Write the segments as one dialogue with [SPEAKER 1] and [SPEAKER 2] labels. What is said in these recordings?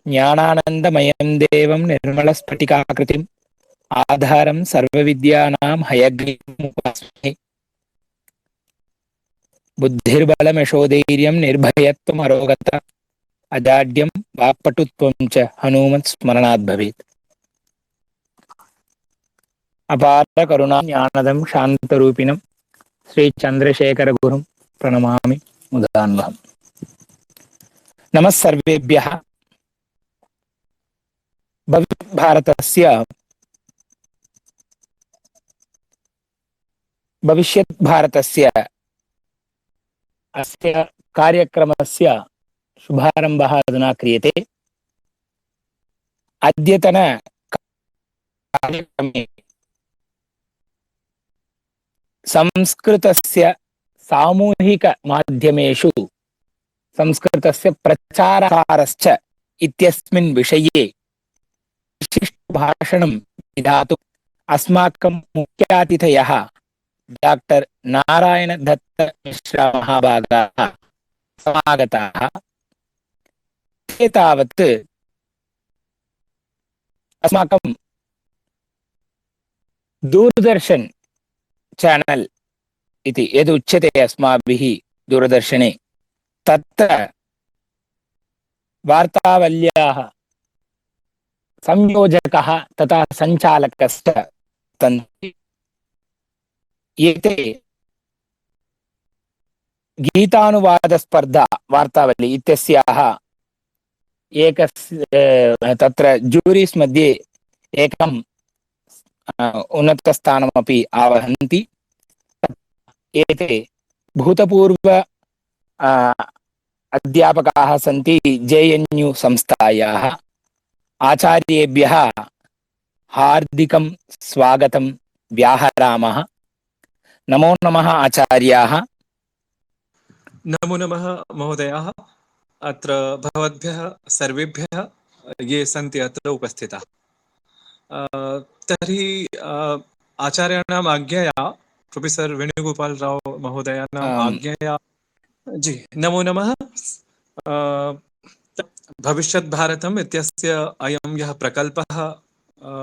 [SPEAKER 1] ज्ञानानन्दमयं देवं निर्मलस्फटिकाकृतिम् आधारं सर्वविद्यानां हयग्रीवमुपास्महे। बुद्धिर्बलयशोधैर्यं निर्भयत्वमरोगता अजाड्यं वाक्पटुत्वं च हनूमत्स्मरणात् भवेत्। अपार करुणा ज्ञानदं शान्तरूपिणं श्री चन्द्रशेखरगुरुं प्रणमामि मुदान्वहम्। नमः सर्वेभ्यः। भविष्यत् भारतस्य अस्य कार्यक्रमस्य शुभारम्भः अधुना क्रियते। अद्यतन कार्यक्रमे संस्कृतस्य सामूहिक माध्यमेषु संस्कृतस्य प्रचारकारश्च इत्यस्मिन् विषये विशिष्टभाषणं विधातुम् अस्माकं मुख्यातिथयः डॉक्टर नारायण दत्त मिश्रा महाभागाः समागताः। ते तावत् अस्माकं दूरदर्शन चैनल इति यदुच्यते अस्माभिः दूरदर्शने तत्र वार्तावल्याः संयोजकः तथा संचालकश्च सन्ति। एते गीतानुवादस्पर्धा वार्तावली इत्यस्याः तत्र जूरीस् मध्ये एकम् उन्नतस्थानमपि आवहन्ति। एते भूतपूर्व अध्यापकाः सन्ति JNU संस्थायाः। आचार्येभ्यः हार्दिकं स्वागतं व्याहरामः। नमो नमः आचार्याः।
[SPEAKER 2] नमो नमः महोदयाः। अत्र भवद्भ्यः सर्वेभ्यः ये सन्ति अत्र उपस्थिताः, तर्हि आचार्याणाम् आज्ञया प्रोफेसर वेणुगोपाल राव महोदयानाम् आज्ञया जी नमो नमः। भविष्यत् भारतम् इत्यस्य अयं यः प्रकल्पः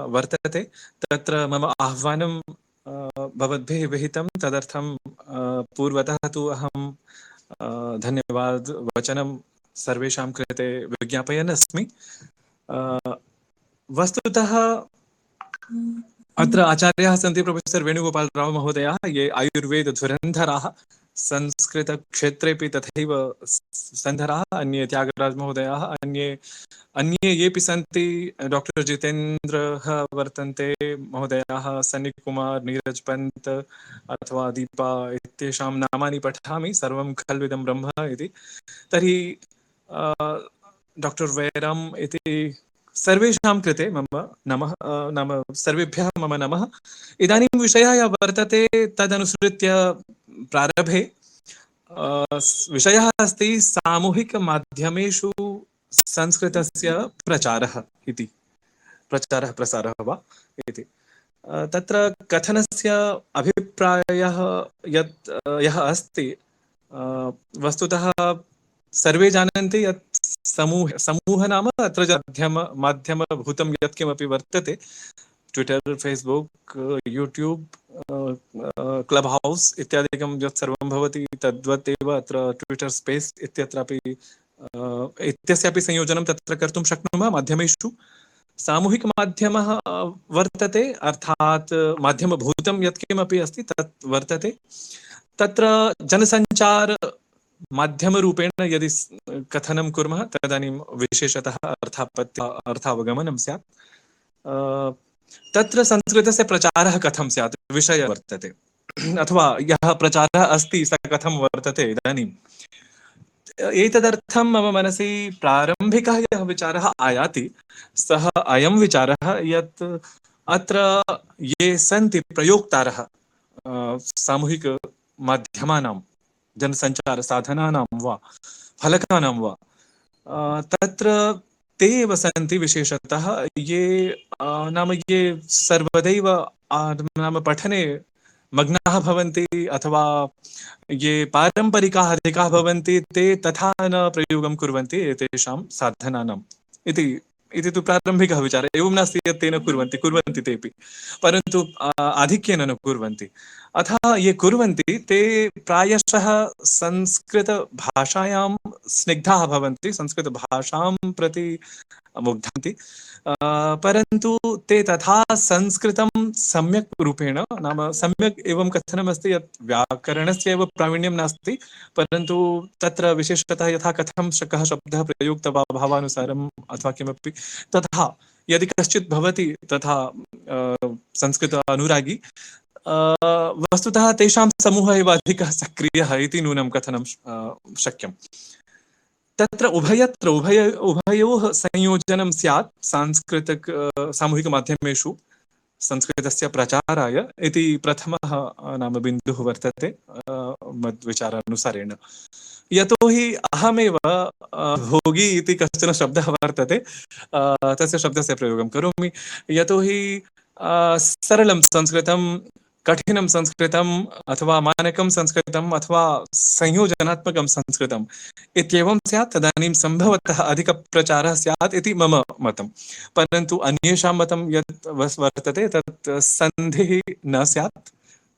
[SPEAKER 2] वर्तते तत्र मम आह्वानं भवद्भिः विहितं, तदर्थं पूर्वतः तु अहं धन्यवाद वचनं सर्वेषां कृते विज्ञापयन् अस्मि। वस्तुतः अत्र आचार्याः सन्ति प्रोफेसर वेणुगोपाल राव महोदयाः, ये आयुर्वेद धुरन्धराः, संस्कृतक्षेत्रेपि तथैव सन्धराः। अन्ये त्यागराज महोदयाः, अन्ये येपि सन्ति, डॉक्टर जितेन्द्रः वर्तन्ते महोदयाः, सन्नी कुमार, नीरज पंत अथवा दीपा इत्येषां नामानि पठामि। सर्वं खल्विदं ब्रह्म इति। तर्हि डॉक्टर वैरम इति सर्वेषां कृते मम नमः, नाम सर्वेभ्यः मम नमः। इदानीं विषयः यः वर्तते तदनुसृत्य प्रारभे। विषयः अस्ति सामूहिकमाध्यमेषु संस्कृतस्य प्रचारः इति, प्रसारः वा इति। तत्र कथनस्य अभिप्रायः यः अस्ति, वस्तुतः सर्वे जानन्ति यत् समूह नाम अत्र माध्यमभूतं यत्किमपि वर्तते, Twitter, Facebook, YouTube, club house इत्यादिकं यत् सर्वं भवति तद्वत् एव अत्र ट्विटर स्पेस इत्यत्रापि इत्यस्यापि संयोजनं तत्र कर्तुं शक्नुमः। माध्यमेषु सामूहिकमाध्यमः वर्तते, अर्थात् माध्यमभूतं यत्किमपि अस्ति तत् वर्तते। तत्र जनसञ्चार माध्यमरूपेण यदि कथनं कुर्मः तदानीं विशेषतः अर्थावगमनं स्यात्। तत्र संस्कृतस्य प्रचारः कथं स्यात् विषयः वर्तते, अथवा यः प्रचारः अस्ति सः कथं वर्तते। इदानीम् एतदर्थं मम मनसि प्रारम्भिकः यः विचारः आयाति सः अयं विचारः यत् अत्र ये सन्ति प्रयोक्तारः सामूहिकमाध्यमानां, जनसञ्चारसाधनानां वा फलकानां वा, तत्र ते एव सन्ति विशेषतः ये सर्वदैव नाम पठने मग्नाः भवन्ति, अथवा ये पारम्परिकाः अधिकाः भवन्ति ते तथा न प्रयोगं कुर्वन्ति एतेषां साधनानां। इति इति तु प्रारम्भिकः विचारः। एवं नास्ति यत् ते न कुर्वन्ति, कुर्वन्ति तेऽपि, परन्तु आधिक्येन न कुर्वन्ति। अतः ये कुर्वन्ति ते प्रायशः संस्कृतभाषायां स्निग्धाः भवन्ति, संस्कृतभाषां प्रति मुग्धन्ति, परन्तु ते तथा संस्कृतं सम्यक् रूपेण, नाम सम्यक् एवं कथनमस्ति यत् व्याकरणस्य एव प्रावीण्यं नास्ति, परन्तु तत्र विशेषतः यथा कथं कः शब्दः प्रयुक्तः वा भावानुसारम् अथवा किमपि, तथा यदि कश्चित् भवति तथा संस्कृत अनुरागी, वस्तुतः तेषां समूहः एव अधिकः सक्रियः इति नूनं कथनं शक्यम्। तत्र उभयोः संयोजनं स्यात् सांस्कृतिक सामूहिकमाध्यमेषु संस्कृतस्य प्रचाराय इति प्रथमः नाम बिन्दुः वर्तते मद्विचारानुसारेण। यतोहि अहमेव भोगी इति कश्चन शब्दः वर्तते, तस्य शब्दस्य प्रयोगं करोमि। यतोहि सरलं संस्कृतं, कठिनं संस्कृतम् अथवा मानकं संस्कृतम् अथवा संयोजनात्मकं संस्कृतम् इत्येवं स्यात्, तदानीं सम्भवतः अधिकप्रचारः स्यात् इति मम मतं। परन्तु अन्येषां मतं यत् वर्तते तत् सन्धिः न स्यात्,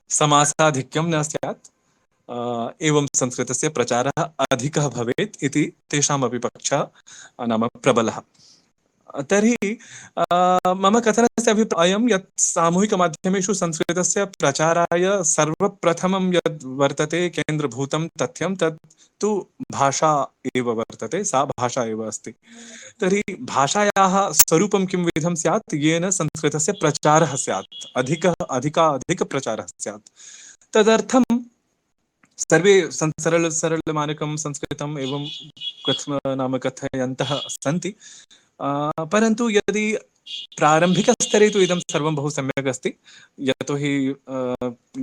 [SPEAKER 2] समासाधिक्यं न स्यात्, एवं संस्कृतस्य प्रचारः अधिकः भवेत् इति तेषामपि पक्षः नाम प्रबलः। तर्हि मम कथनस्य अभिप्रायं यत् सामूहिकमाध्यमेषु संस्कृतस्य प्रचाराय सर्वप्रथमं यद् वर्तते केन्द्रभूतं तथ्यं तत् तु भाषा एव वर्तते, सा भाषा एव अस्ति। तर्हि भाषायाः स्वरूपं किं विधं स्यात् येन संस्कृतस्य प्रचारः स्यात्, अधिकप्रचारः स्यात्। तदर्थं सर्वे सरलमानकं संस्कृतम् एवं नाम कथयन्तः सन्ति, परन्तु यदि प्रारम्भिकस्तरे तु इदं सर्वं बहु सम्यक् अस्ति। यतोहि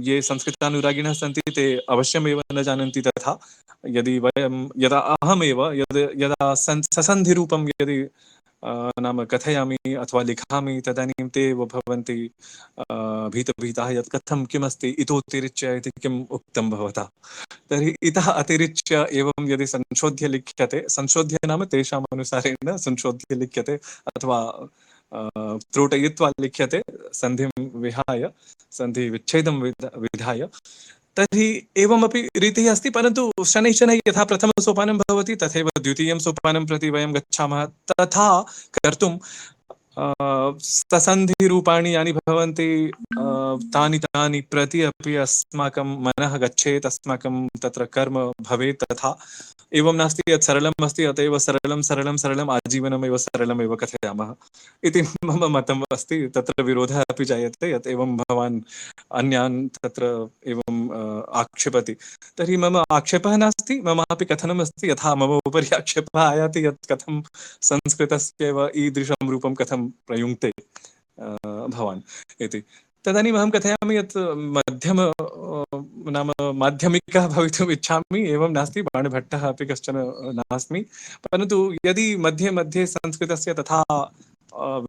[SPEAKER 2] ये संस्कृतानुरागिणः सन्ति ते अवश्यमेव न जानन्ति तथा। यदा अहमेव यदा ससन्धिरूपं यदि नाम कथयामि अथवा लिखामि तदानीं ते एव भवन्ति भीतभीताः यत् कथं किमस्ति इतोत्तिरिच्य इति किम् उक्तं भवता। तर्हि इतः अतिरिच्य एवं यदि संशोध्य लिख्यते, संशोध्य नाम तेषाम् अनुसारेण संशोध्य लिख्यते अथवा त्रोटयित्वा लिख्यते सन्धिं विहाय, सन्धिविच्छेदं विधाय, तर्हि एवमपि रीतिः अस्ति। परन्तु शनैः शनैः यथा प्रथमसोपानं भवति तथैव द्वितीयं सोपानं प्रति वयं गच्छामः। तथा कर्तुं ससन्धिरूपाणि यानि भवन्ति तानि प्रति अपि अस्माकं मनः गच्छेत्, अस्माकं तत्र कर्म भवेत्। तथा एवं नास्ति यत् सरलम् अस्ति अत एव सरलम् आजीवनमेव सरलमेव कथयामः इति मम मतम् अस्ति। तत्र विरोधः अपि जायते यत् एवं भवान् अन्यान् तत्र एवं आक्षेपति। तर्हि मम आक्षेपः नास्ति, मम अपि कथनमस्ति। यथा मम उपरि आक्षेपः आयाति यत् कथं संस्कृतस्यैव ईदृशं रूपं कथं प्रयुङ्क्ते भवान् इति, तदानीम् अहं कथयामि यत् नाम माध्यमिकः भवितुम् इच्छामि, एवं नास्ति बाणभट्टः अपि कश्चन नास्मि। परन्तु यदि मध्ये मध्ये संस्कृतस्य तथा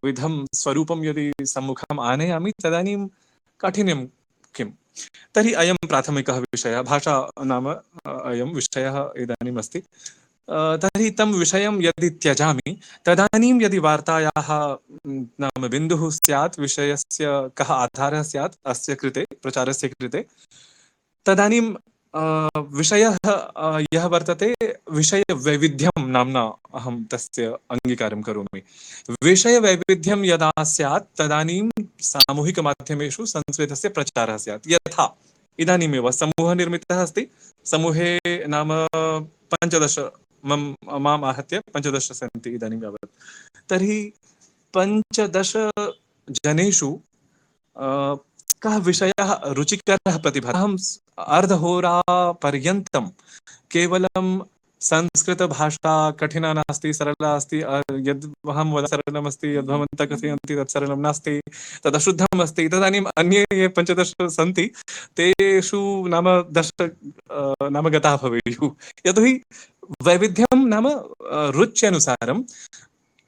[SPEAKER 2] विधं स्वरूपं यदि सम्मुखम् आनयामि तदानीं काठिन्यं किं। तर्हि अयं प्राथमिकः विषयः, भाषा नाम अयं विषयः इदानीम् अस्ति। तर्हि तं विषयं यदि त्यजामि तदानीं यदि वार्तायाः नाम बिन्दुः स्यात्, विषयस्य कः आधारः स्यात् अस्य कृते, प्रचारस्य कृते, तदानीं विषयः यः वर्तते विषयवैविध्यं नाम्ना अहं तस्य अङ्गीकारं करोमि। विषयवैविध्यं यदा स्यात् तदानीं सामूहिकमाध्यमेषु संस्कृतस्य प्रचारः स्यात्। यथा इदानीमेव समूहः निर्मितः अस्ति, समूहे नाम 15 माम् आहत्य 15 सन्ति इदानीं यावत्। तर्हि 15 जनेषु कः विषयः रुचिकरः प्रतिभाति। अहम् अर्धहोरापर्यन्तं केवलं संस्कृतभाषा कठिना नास्ति, सरला अस्ति, यद् अहं वदामि सरलमस्ति, यद् भवन्तः कथयन्ति तत् सरलं नास्ति, तद् अशुद्धम् अस्ति, तदानीम् अन्ये ये 15 सन्ति तेषु नाम 10 नाम गताः भवेयुः। यतोहि वैविध्यं नाम रुच्यनुसारं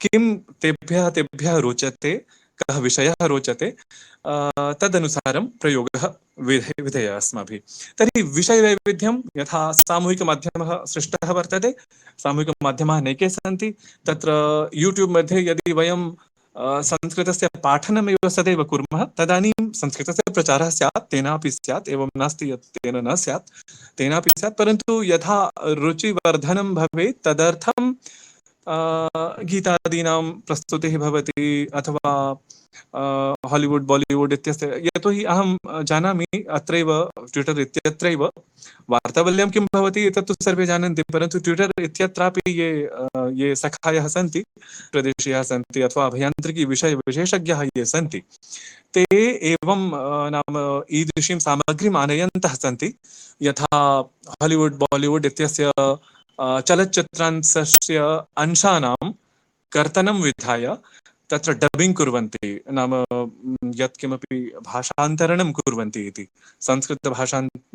[SPEAKER 2] किं तेभ्यः रोचते, कः विषयः रोचते, तदनुसारं प्रयोगः विधेय अस्माभिः। तर्हि विषयवैविध्यं यथा सामूहिकमाध्यमः सृष्टः वर्तते, सामूहिकमाध्यमाः नैके सन्ति। तत्र यूट्यूब् मध्ये यदि वयं संस्कृतस्य पाठनमेव सदैव कुर्मः तदानीं संस्कृतस्य प्रचारः स्यात्, तेनापि स्यात्, एवं नास्ति यत् तेन न स्यात्, तेनापि स्यात्। परन्तु यथा रुचिवर्धनं भवेत् तदर्थं गीतादीनां प्रस्तुतिः भवति, अथवा हालिवुड् बालिवुड् इत्यस्य, यतोहि अहं जानामि अत्रैव ट्विटर् इत्यत्रैव वार्तावल्यां किं भवति एतत्तु सर्वे जानन्ति, परन्तु ट्विटर् इत्यत्रापि ये सखायः सन्ति, प्रदेशीयाः सन्ति, अथवा अभियान्त्रिकी विषयविशेषज्ञाः ये सन्ति, ते एवं नाम ईदृशीं सामग्रीम् आनयन्तः सन्ति। यथा हालिवुड् बालिवुड् इत्यस्य चलच्चित्रांशस्य अंशानां कर्तनं विधाय तत्र डबिङ्ग् कुर्वन्ति, नाम यत्किमपि भाषान्तरणं कुर्वन्ति इति,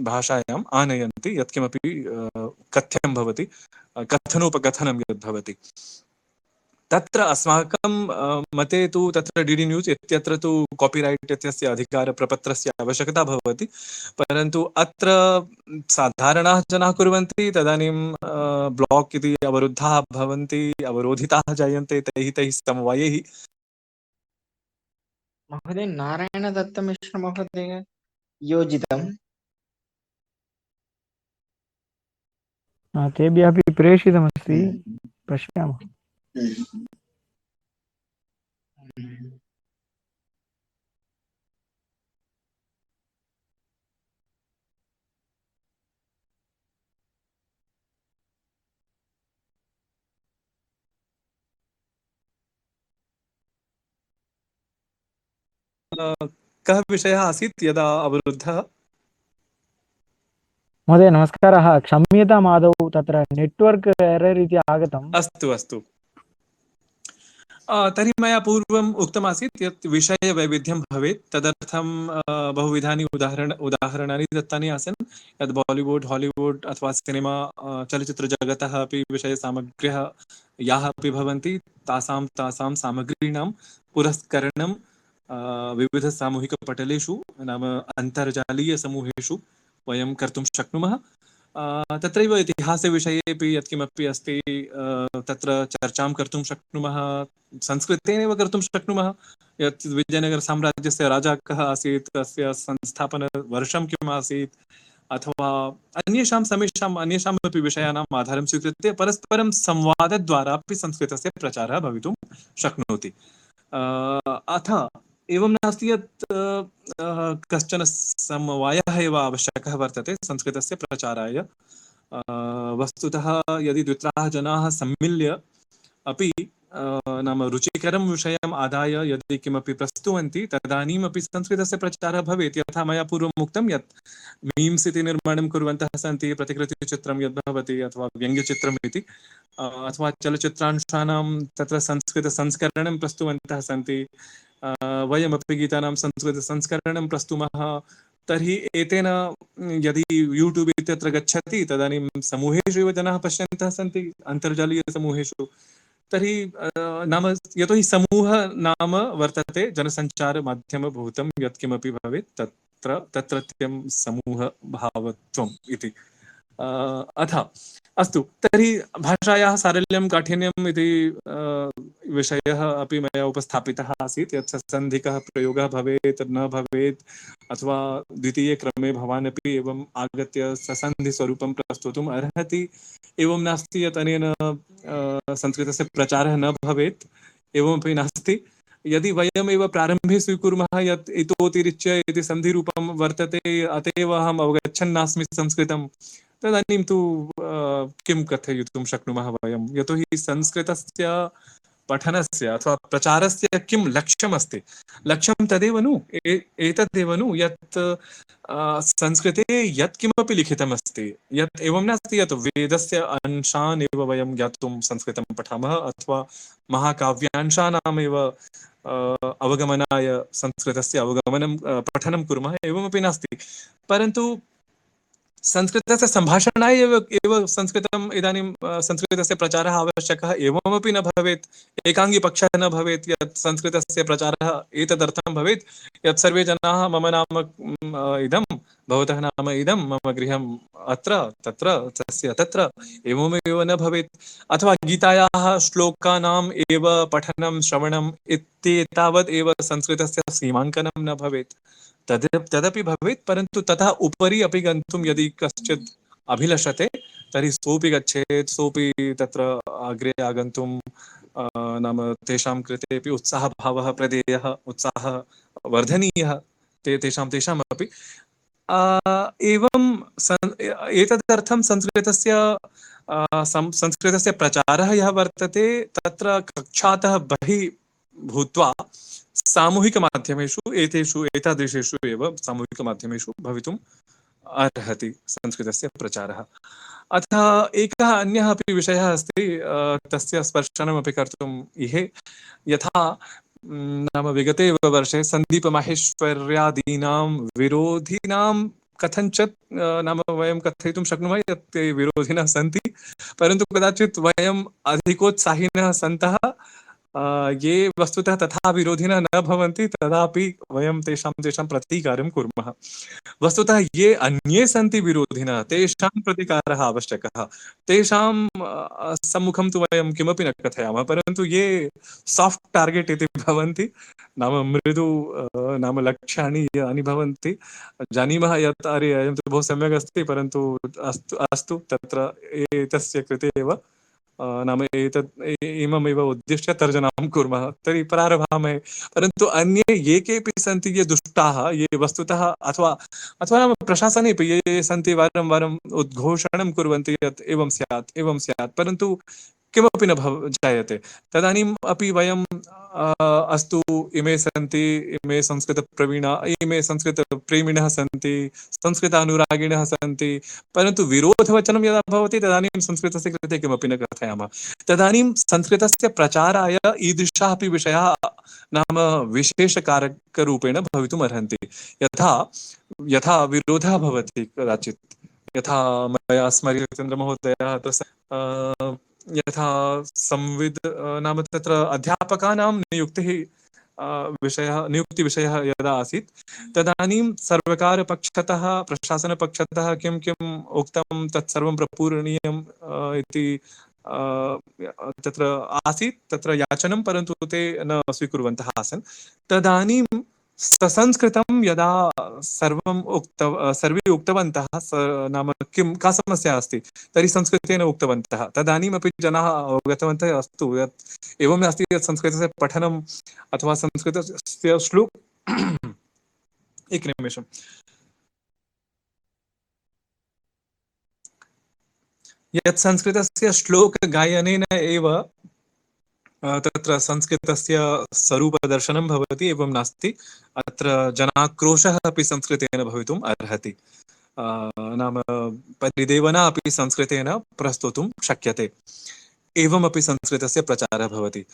[SPEAKER 2] भाषायाम् आनयन्ति यत्किमपि कथ्यं भवति, कथनोपकथनं यद् भवति। तत्र अस्माकं मते तु तत्र डीडी न्यूस् इत्यत्र तु कापिरैट् इत्यस्य अधिकारप्रपत्रस्य आवश्यकता भवति, परन्तु अत्र साधारणाः जनाः कुर्वन्ति, तदानीं ब्लाक् इति अवरुद्धाः भवन्ति, अवरोधिताः जायन्ते तैः समवायैः।
[SPEAKER 3] महोदय, नारायणदत्तमिश्र महोदय योजितम्।
[SPEAKER 4] तेभ्यः अपि प्रेषितमस्ति, पश्यामः।
[SPEAKER 2] कः विषयः आसीत् यदा अवरुद्धः?
[SPEAKER 4] महोदय नमस्कारः, क्षम्यताम् आदौ तत्र नेट्वर्क् एरर् इति आगतम्।
[SPEAKER 2] अस्तु अस्तु, तर्हि मया पूर्वम् उक्तमासीत् यत् विषयवैविध्यं भवेत्, तदर्थं बहुविधानि उदाहरणानि दत्तानि आसन्। यत् बालिवुड् हालिवुड् अथवा सिनेमा चलच्चित्रजगतः अपि विषयसामग्र्यः याः अपि भवन्ति, तासां सामग्रीणां पुरस्करणं विविधसामूहिकपटलेषु, नाम अन्तर्जालीयसमूहेषु वयं कर्तुं शक्नुमः। तत्रैव इतिहासविषयेपि यत्किमपि अस्ति तत्र चर्चां कर्तुं शक्नुमः, संस्कृतेनैव कर्तुं शक्नुमः। यत् विजयनगरसाम्राज्यस्य राजा कः आसीत्, तस्य संस्थापनवर्षं किम् आसीत्, अथवा अन्येषामपि विषयाणाम् आधारं स्वीकृत्य परस्परं संवादद्वारा अपि संस्कृतस्य प्रचारः भवितुं शक्नोति। अथ एवं नास्ति यत् कश्चन समवायः एव आवश्यकः वर्तते संस्कृतस्य प्रचाराय। वस्तुतः यदि द्वित्राः जनाः सम्मिल्य अपि नाम रुचिकरं विषयम् आदाय यदि किमपि प्रस्तुवन्ति, तदानीमपि संस्कृतस्य प्रचारः भवेत्। यथा मया पूर्वम् उक्तं यत् मीम्स् इति निर्माणं कुर्वन्तः सन्ति, प्रतिकृतिचित्रं यद् भवति, अथवा व्यङ्ग्यचित्रम् इति, अथवा चलच्चित्रांशानां तत्र संस्कृतसंस्करणं प्रस्तुवन्तः सन्ति, वयमपि गीतानां संस्कृतसंस्करणं प्रस्तुमः। तर्हि एतेन यदि यूट्यूब् इत्यत्र गच्छति तदानीं समूहेषु एव जनाः पश्यन्तः सन्ति, अन्तर्जालीयसमूहेषु। तर्हि नाम यतोहि समूह नाम वर्तते जनसञ्चारमाध्यमभूतं यत्किमपि भवेत् तत्रत्यं समूहभावत्वम् इति। अथ अस्तु, तर्हि भाषायाः सारल्यं काठिन्यम् इति विषयः अपि मया उपस्थापितः आसीत्। यत् सन्धिकः प्रयोगः भवेत् न भवेत्, अथवा द्वितीये क्रमे भवान् अपि एवम् आगत्य ससन्धिस्वरूपं प्रस्तुतुम् अर्हति। एवं नास्ति यत् अनेन संस्कृतस्य प्रचारः न भवेत्, एवमपि नास्ति। यदि वयमेव प्रारम्भे स्वीकुर्मः यत् इतोतिरिच्य इति सन्धिरूपं वर्तते, अत एव अहम् अवगच्छन्नास्मि संस्कृतं, तदानीं तु किं कथयितुं शक्नुमः वयं? यतोहि संस्कृतस्य पठनस्य अथवा प्रचारस्य किं लक्ष्यमस्ति, लक्ष्यं तदेव नु एतदेव नु यत् संस्कृते यत्किमपि लिखितमस्ति, यत् एवं नास्ति यत् वेदस्य अंशान् एव वयं ज्ञातुं संस्कृतं पठामः, अथवा महाकाव्यांशानामेव अवगमनाय संस्कृतस्य अवगमनं पठनं कुर्मः, एवमपि नास्ति। परन्तु संस्कृतस्य सम्भाषणाय एव संस्कृतम् इदानीं संस्कृतस्य प्रचारः आवश्यकः एवमपि न भवेत्। एकाङ्गिपक्षः न भवेत् यत् संस्कृतस्य प्रचारः एतदर्थं भवेत् यत् सर्वे जनाः मम नाम इदं, भवतः नाम इदं, मम गृहम् अत्र तत्र तस्य तत्र, एवमेव न भवेत्। अथवा गीतायाः श्लोकानाम् एव पठनं श्रवणम् इत्येतावत् एव संस्कृतस्य सीमाङ्कनं न भवेत्। तदपि भवेत्, परन्तु ततः उपरि अपि गन्तुं यदि कश्चित् अभिलषते तर्हि सोऽपि गच्छेत्, सोऽपि तत्र अग्रे आगन्तुं नाम तेषां कृतेपि उत्साहभावः प्रदेयः, उत्साहः वर्धनीयः तेषामपि। एवं एतदर्थं संस्कृतस्य प्रचारः यः वर्तते तत्र कक्षातः बहिः भूत्वा सामूहिकमाध्यमेषु एतादृशेषु एव सामूहिकमाध्यमेषु भवितुम् अर्हति संस्कृतस्य प्रचारः। अतः एकः अन्यः अपि विषयः अस्ति, तस्य स्पर्शनमपि कर्तुम् इहे। यथा नाम विगते एव वर्षे सन्दीपमाहेश्वर्यादीनां विरोधिनां कथञ्चित् नाम वयं कथयितुं शक्नुमः यत् ते विरोधिनः सन्ति, परन्तु कदाचित् वयम् अधिकोत्साहिनः सन्तः ये वस्तुतः तथा विरोधिनः न भवन्ति तदापि वयं तेषां प्रतीकारं कुर्मः। वस्तुतः ये अन्ये सन्ति विरोधिनः तेषां प्रतिकारः आवश्यकः। तेषां सम्मुखं तु वयं किमपि न कथयामः, परन्तु ये साफ्ट् टार्गेट् इति भवन्ति, नाम मृदु नाम लक्ष्याणि यानि भवन्ति, जानीमः यत् अरे अयं तु बहु सम्यक् अस्ति, परन्तु अस्तु अस्तु तत्र एतस्य कृते एव नाम इममेव उद्दिश्य तर्जनां कुर्मः, तर्हि प्रारभामहे। परन्तु अन्ये ये केऽपि सन्ति ये दुष्टाः, ये वस्तुतः अथवा अथवा नाम प्रशासनेपि ये सन्ति वारं वारम् उद्घोषणं कुर्वन्ति यत् एवं स्यात्, परन्तु किमपि न जायते। तदानीम् अपि वयं अस्तु इमे सन्ति, इमे संस्कृतप्रवीणा, इमे संस्कृतप्रेमिणः सन्ति, संस्कृतानुरागिणः सन्ति, परन्तु विरोधवचनं यदा भवति तदानीं संस्कृतस्य कृते किमपि न कथयामः। तदानीं संस्कृतस्य प्रचाराय ईदृशाः अपि विषयाः नाम विशेषकारकरूपेण भवितुम् अर्हन्ति। यथा यथा विरोधः भवति कदाचित्, यथा मया स्मर्यते चन्द्रमहोदयः यथा संविद् नाम तत्र अध्यापकानां नियुक्तिविषयः यदा आसीत् तदानीं सर्वकारपक्षतः प्रशासनपक्षतः किं किम् उक्तं तत्सर्वं प्रपूरणीयम् इति तत्र आसीत्, तत्र याचनं, परन्तु ते न स्वीकुर्वन्तः आसन्। तदानीं ससंस्कृतं यदा सर्वे उक्तवन्तः नाम किं का समस्या अस्ति तर्हि संस्कृतेन उक्तवन्तः, तदानीमपि जनाः अवगतवन्तः अस्तु यत् एवं नास्ति यत् संस्कृतस्य पठनम् अथवा संस्कृतस्य एकनिमेषम् यत् संस्कृतस्य श्लोकगायनेन एव तत्र संस्कृतस्य स्वरूपदर्शनं भवति एवं नास्ति, अत्र जनाक्रोशः अपि संस्कृतेन भवितुम् अर्हति। नाम परिदेवना अपि संस्कृतेन प्रस्तोतुं शक्यते, एवमपि संस्कृतस्य प्रचारः भवति।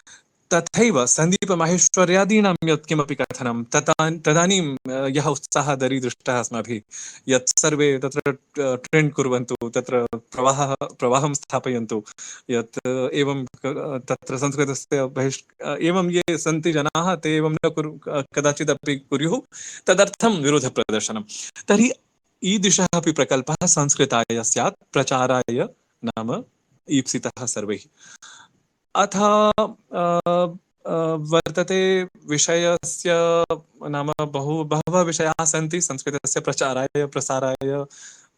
[SPEAKER 2] तथैव सन्दीपमाहेश्वर्यादीनां यत्किमपि कथनं तदानीं यः उत्साहः दरीदृष्टः अस्माभिः यत् सर्वे तत्र ट्रेण्ड् कुर्वन्तु, तत्र प्रवाहं स्थापयन्तु, यत् एवं तत्र संस्कृतस्य एवं ये सन्ति जनाः ते एवं न कदाचिदपि कुर्युः, तदर्थं विरोधप्रदर्शनं। तर्हि ईदृशः अपि प्रकल्पः संस्कृताय स्यात्, प्रचाराय नाम ईप्सितः सर्वैः। अथ वर्तते विषयस्य नाम बहवः विषयाः सन्ति संस्कृतस्य प्रचाराय प्रसाराय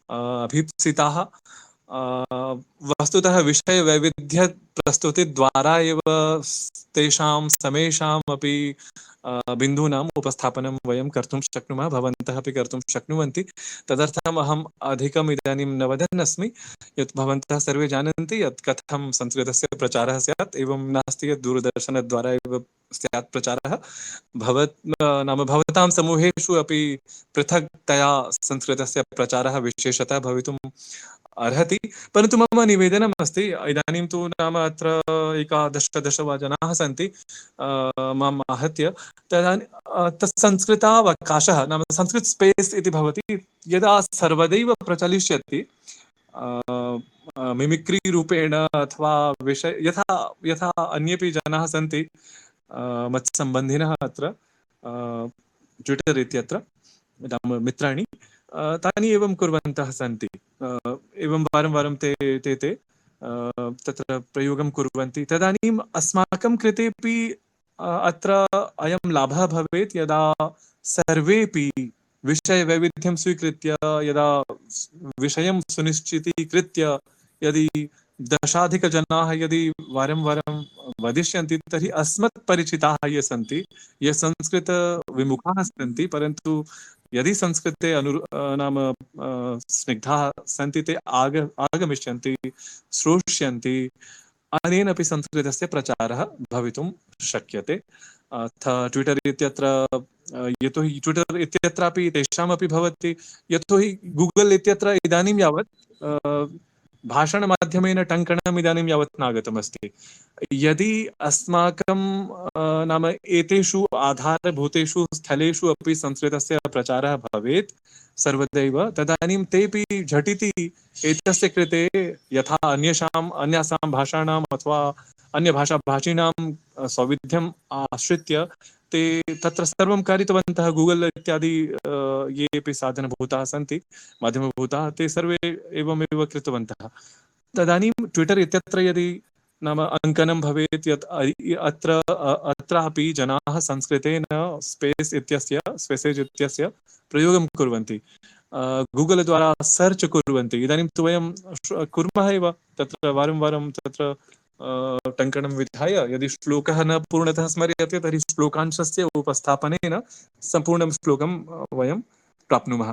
[SPEAKER 2] अभीप्सिताः। वस्तुतः विषयवैविध्यप्रस्तुतिद्वारा एव तेषां समेषाम् अपि बिन्दूनाम् उपस्थापनं वयं कर्तुं शक्नुमः, भवन्तः अपि कर्तुं शक्नुवन्ति। तदर्थम् अहम् अधिकम् इदानीं न वदन् अस्मि, यत् भवन्तः सर्वे जानन्ति यत् कथं संस्कृतस्य प्रचारः स्यात्। एवं नास्ति यत् दूरदर्शनद्वारा एव स्यात् प्रचारः, नाम भवतां समूहेषु अपि पृथक्तया संस्कृतस्य प्रचारः विशेषतः भवितुम् अर्हति। परन्तु मम निवेदनम् अस्ति, इदानीं तु नाम अत्र एकादश दश वा जनाः सन्ति माम् आहत्य, तदानीं तत् संस्कृतावकाशः नाम संस्कृत स्पेस् इति भवति, यदा सर्वदैव प्रचलिष्यति मिमिक्री रूपेण अथवा विषय यथा यथा अन्येपि जनाः सन्ति मत्सम्बन्धिनः अत्र ट्विटर् इत्यत्र नाम मित्राणि, तानि एवं कुर्वन्तः सन्ति। एवं वारं वारं ते तत्र प्रयोगं कुर्वन्ति। तदानीम् अस्माकं कृतेपि अत्र अयं लाभः भवेत्, यदा सर्वेपि विषयवैविध्यं स्वीकृत्य, यदा विषयं सुनिश्चितीकृत्य यदि दशाधिकजनाः यदि वारं वारं वदिष्यन्ति, तर्हि अस्मत्परिचिताः ये सन्ति, ये संस्कृतविमुखाः सन्ति, परन्तु यदि संस्कृते नाम स्निग्धाः सन्ति, ते आगमिष्यन्ति, श्रोष्यन्ति। अनेनापि संस्कृतस्य प्रचारः भवितुं शक्यते। अथ ट्विटर् इत्यत्र यतोहि ट्विटर् इत्यत्रापि तेषामपि भवति, यतोहि गूगल् इत्यत्र इदानीं यावत् भाषणमाध्यमेन टङ्कणम् इदानीं यावत् नागतमस्ति। यदि अस्माकं नाम एतेषु आधारभूतेषु स्थलेषु अपि संस्कृतस्य प्रचारः भवेत् सर्वदैव, तदानीं तेपि झटिति एतस्य कृते यथा अन्यासां भाषाणाम् अथवा अन्यभाषाभाषिणां सौविध्यम् आश्रित्य ते तत्र सर्वं कारितवन्तः। गूगल् इत्यादि येपि साधनभूताः सन्ति, माध्यमभूताः, ते सर्वे एवमेव कृतवन्तः। तदानीं ट्विटर् इत्यत्र यदि नाम अङ्कनं भवेत् यत् अत्रापि जनाः संस्कृतेन स्पेस् इत्यस्य स्पेसेज् इत्यस्य प्रयोगं कुर्वन्ति, गूगल् द्वारा सर्च् कुर्वन्ति। इदानीं तु वयं कुर्मः एव, तत्र वारं वारं तत्र टङ्कणं विधाय यदि श्लोकः न पूर्णतः स्मर्यते, तर्हि श्लोकांशस्य उपस्थापनेन सम्पूर्णं श्लोकं वयं प्राप्नुमः।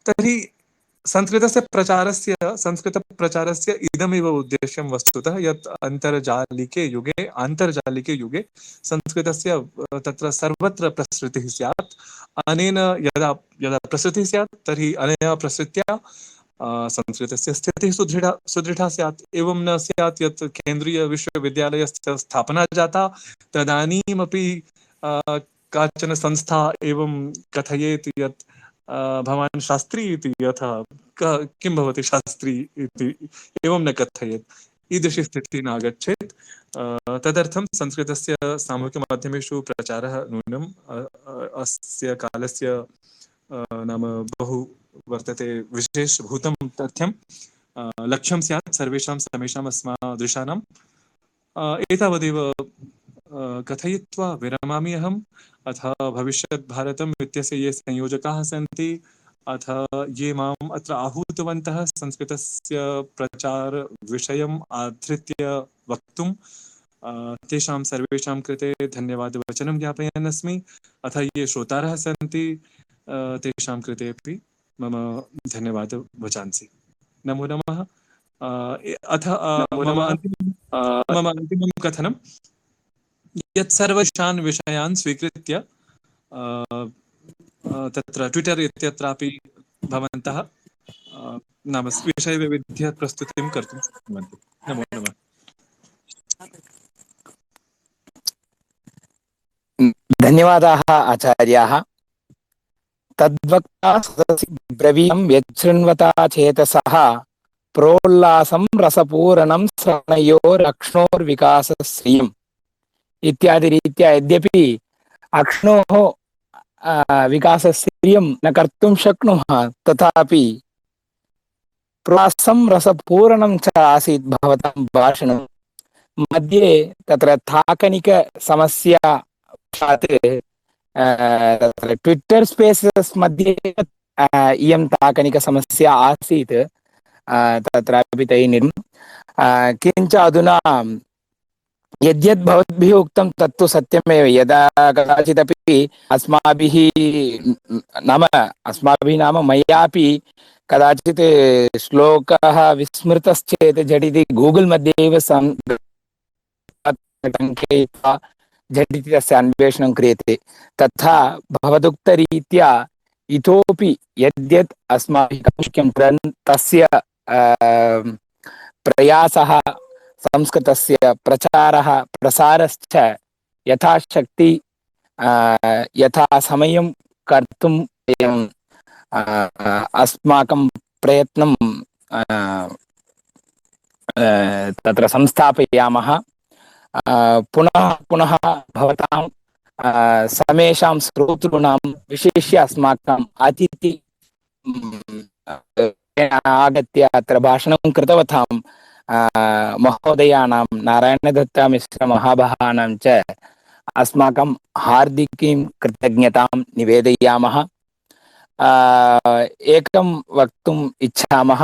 [SPEAKER 2] तर्हि संस्कृतप्रचारस्य इदमेव उद्देश्यं वस्तुतः, यत् अन्तर्जालिके युगे संस्कृतस्य तत्र सर्वत्र प्रसृतिः स्यात्। अनेन यदा यदा प्रसृतिः स्यात्, तर्हि अनया प्रसृत्या संस्कृतस्य स्थितिः सुदृढा स्यात्। एवं न स्यात् यत् केन्द्रीयविश्वविद्यालयस्य स्थापना जाता, तदानीमपि काचन संस्था एवं कथयेत् यत् भवान् शास्त्री इति, यथा किं भवति शास्त्री इति, एवं न कथयेत्। ईदृशी स्थितिः नागच्छेत्। तदर्थं संस्कृतस्य सामूहिकमाध्यमेषु प्रचारः नूनम् अस्य कालस्य नाम बहु वर्तते, विशेषभूतं तथ्यं लक्ष्यं स्यात् सर्वेषां समेषाम् अस्मादृशानाम्। एतावदेव कथयित्वा विरमामि अहम्। अथ भविष्यत् भारतम् इत्यस्य ये संयोजकाः सन्ति, अथ ये माम् अत्र आहूतवन्तः संस्कृतस्य प्रचारविषयम् आधृत्य वक्तुं, तेषां सर्वेषां कृते धन्यवादवचनं ज्ञापयन् अस्मि। अथ ये श्रोतारः सन्ति, तेषां कृते अपि मम धन्यवादः वचांसि। नमो नमः। अथ मम अन्तिमं कथनं, यत् सर्वेषान् विषयान् स्वीकृत्य तत्र ट्विटर् इत्यत्रापि भवन्तः नाम विषयवैविध्यप्रस्तुतिं कर्तुं शक्नुवन्ति। नमो नमः।
[SPEAKER 1] धन्यवादाः आचार्याः। तद्वक्ता सदसि ब्रवीयं यच्छृण्वता चेतसः प्रोल्लासं रसपूरणं श्रवणयोरक्ष्णोर्विकासश्रियम् इत्यादिरीत्या यद्यपि अक्ष्णोः विकासश्रियं न कर्तुं शक्नुमः, तथापि प्रोल्लासं रसपूरणं च आसीत् भवतां भाषणं मध्ये। तत्र ताकनिकसमस्या ट्विट्टर् स्पेसस् मध्ये इयं ताकनिकसमस्या आसीत्, तत्रापि तैः किञ्च अधुना यद्यद् भवद्भिः उक्तं तत्तु सत्यमेव। यदा कदाचिदपि अस्माभिः नाम मयापि कदाचित् श्लोकः विस्मृतश्चेत् झटिति गूगल् मध्ये एव टङ्कयित्वा झटिति तस्य अन्वेषणं क्रियते। तथा भवदुक्तरीत्या इतोपि यद्यत् अस्माभिः शक्यं तस्य प्रयासः संस्कृतस्य प्रचारः प्रसारश्च यथाशक्ति यथा समयं कर्तुं वयं अस्माकं प्रयत्नं तत्र संस्थापयामः। पुनः पुनः भवतां समेषां श्रोतॄणां विशिष्य अस्माकम् अतिथि आगत्य अत्र भाषणं कृतवतां महोदयानां नारायणदत्तमिश्रमहाभागानां च अस्माकं हार्दिकीं कृतज्ञतां निवेदयामः। एकं वक्तुम् इच्छामः।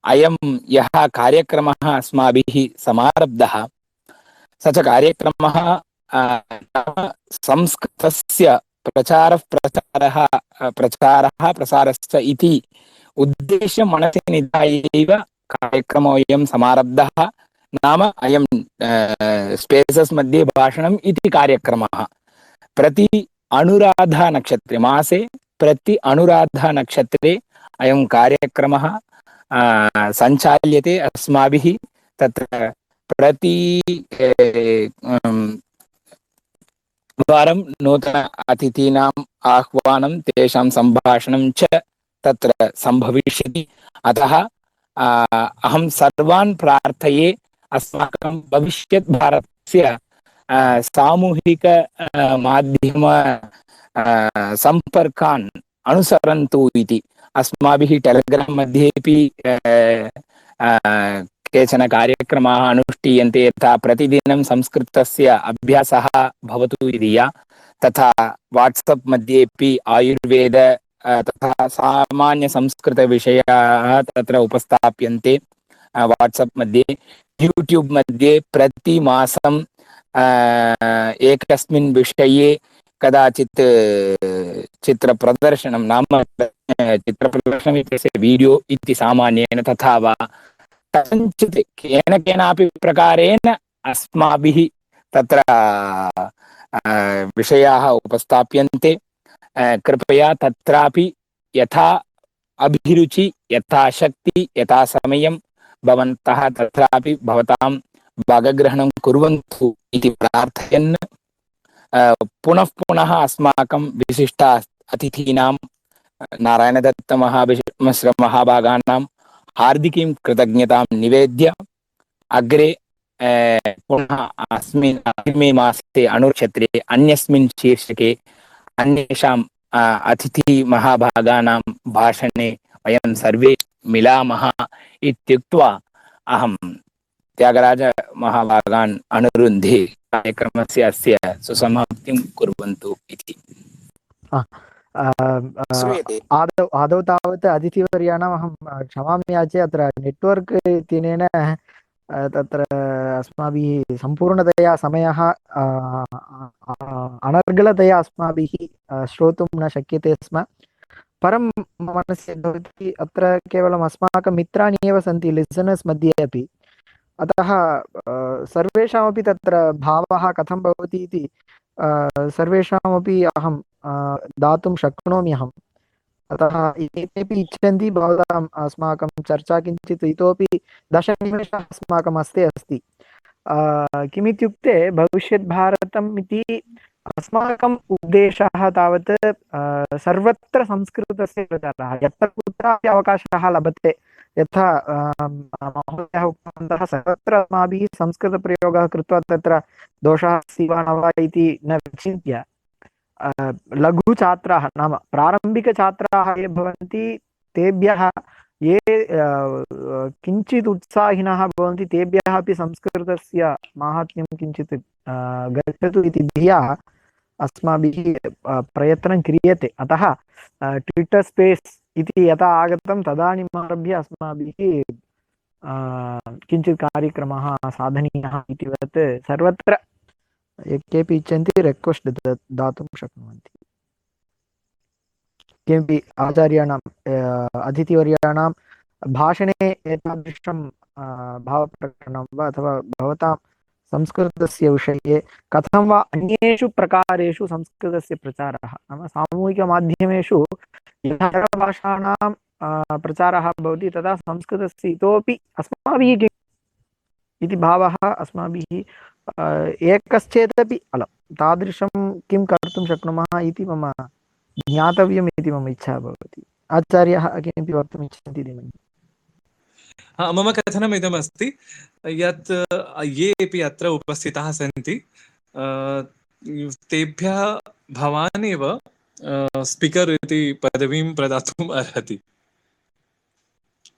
[SPEAKER 1] अयं यः कार्यक्रमः अस्माभिः समारब्धः स च कार्यक्रमः संस्कृतस्य प्रसारश्च इति उद्देश्यं मनसि निधाय एव कार्यक्रमोऽयं समारब्धः। नाम अयं स्पेसस् मध्ये भाषणम् इति कार्यक्रमः प्रति अनुराधा नक्षत्रे मासे प्रति अनुराधा नक्षत्रे अयं कार्यक्रमः सञ्चाल्यते अस्माभिः। तत्र प्रति वारं नूतन अतिथीनाम् आह्वानं तेषां सम्भाषणं च तत्र सम्भविष्यति। अतः अहं सर्वान् प्रार्थये अस्माकं भविष्यत् भारतस्य सामूहिक माध्यम सम्पर्कान् अनुसरन्तु इति। अस्माभिः टेलिग्राम् मध्येपि केचन कार्यक्रमाः अनुष्ठीयन्ते, यथा प्रतिदिनं संस्कृतस्य अभ्यासः भवतु इति या, तथा वाट्सप् मध्येपि आयुर्वेद तथा सामान्यसंस्कृतविषयाः तत्र उपस्थाप्यन्ते वाट्सप् मध्ये। यूट्यूब् मध्ये प्रतिमासं एकस्मिन् विषये कदाचित् चित्रप्रदर्शनं नाम चित्रप्रदर्शनम् इत्यस्य वीडियो इति सामान्येन, तथा वा कथञ्चित् केन केनापि प्रकारेण अस्माभिः तत्र विषयाः उपस्थाप्यन्ते। कृपया तत्रापि यथा अभिरुचि, यथा शक्ति, यथा समयं भवन्तः तत्रापि भवतां भागग्रहणं कुर्वन्तु इति प्रार्थयन् पुनः पुनः अस्माकं विशिष्ट अतिथीनां नारायणदत्तमिश्रमहाभागानां हार्दिकीं कृतज्ञतां निवेद्य अग्रे पुनः अस्मिन् अग्रिमे मासे अणुक्षेत्रे अन्यस्मिन् शीर्षके अन्येषां अतिथिमहाभागानां भाषणे वयं सर्वे मिलामः इत्युक्त्वा अहं त्यागराजमहाभागान् अनुरुन्धे कार्यक्रमस्य अस्य सुसमाप्तिं कुर्वन्तु इति। श्रूयते?
[SPEAKER 4] आदौ तावत् अतिथिवर्याणाम् अहं क्षमां याचे। अत्र नेट्वर्क् इत्यनेन तत्र अस्माभिः सम्पूर्णतया समयः अनर्गलतया अस्माभिः श्रोतुं न शक्यते स्म। परं मनसि भवति अत्र केवलम् अस्माकं मित्राणि एव सन्ति लिसनर्स् मध्ये अपि। अतः सर्वेषामपि तत्र भावः कथं भवति इति सर्वेषामपि अहं दातुं शक्नोमि अहम्। अतः एतेपि इच्छन्ति भवताम् अस्माकं चर्चा किञ्चित् इतोपि 10 निमेषाः अस्माकं हस्ते अस्ति। किमित्युक्ते भविष्यत् भारतम् इति अस्माकम् उद्देशः तावत् सर्वत्र संस्कृतस्य प्रचारः, यत्र कुत्रापि अवकाशः लभते। यथा महोदयः उक्तवन्तः, सर्वत्र अस्माभिः संस्कृतप्रयोगः कृत्वा तत्र दोषः अस्ति वा न वा इति न विचिन्त्य लघुछात्राः नाम प्रारम्भिकछात्राः ये भवन्ति तेभ्यः ये किञ्चित् उत्साहिनः भवन्ति तेभ्यः अपि संस्कृतस्य माहात्म्यं किञ्चित् गच्छतु इति धिया अस्माभिः प्रयत्नं क्रियते। अतः ट्विट्टर् स्पेस् इति यथा आगतं तदानीम् आरभ्य अस्माभिः किञ्चित् कार्यक्रमः साधनीयः इतिवत् सर्वत्र ये केपि इच्छन्ति रिक्वेस्ट् दातुं शक्नुवन्ति। किमपि आचार्याणाम् अतिथिवर्याणां भाषणे एतादृशं भावप्रकटनं वा अथवा भवतां संस्कृतस्य विषये कथं वा अन्येषु प्रकारेषु संस्कृतस्य प्रचारः नाम सामूहिकमाध्यमेषु भाषाणां प्रचारः भवति तदा संस्कृतस्य इतोपि अस्माभिः किम् इति भावः अस्माभिः एकश्चेदपि अलं तादृशं किं कर्तुं शक्नुमः इति मम ज्ञातव्यम् इति मम इच्छा भवति। आचार्यः किमपि वक्तुम् इच्छन्ति इति मन्ये।
[SPEAKER 2] मम कथनम् इदमस्ति यत् येऽपि अत्र उपस्थिताः सन्ति तेभ्यः भवान् एव स्पीकर् इति पदवीं प्रदातुम् अर्हति।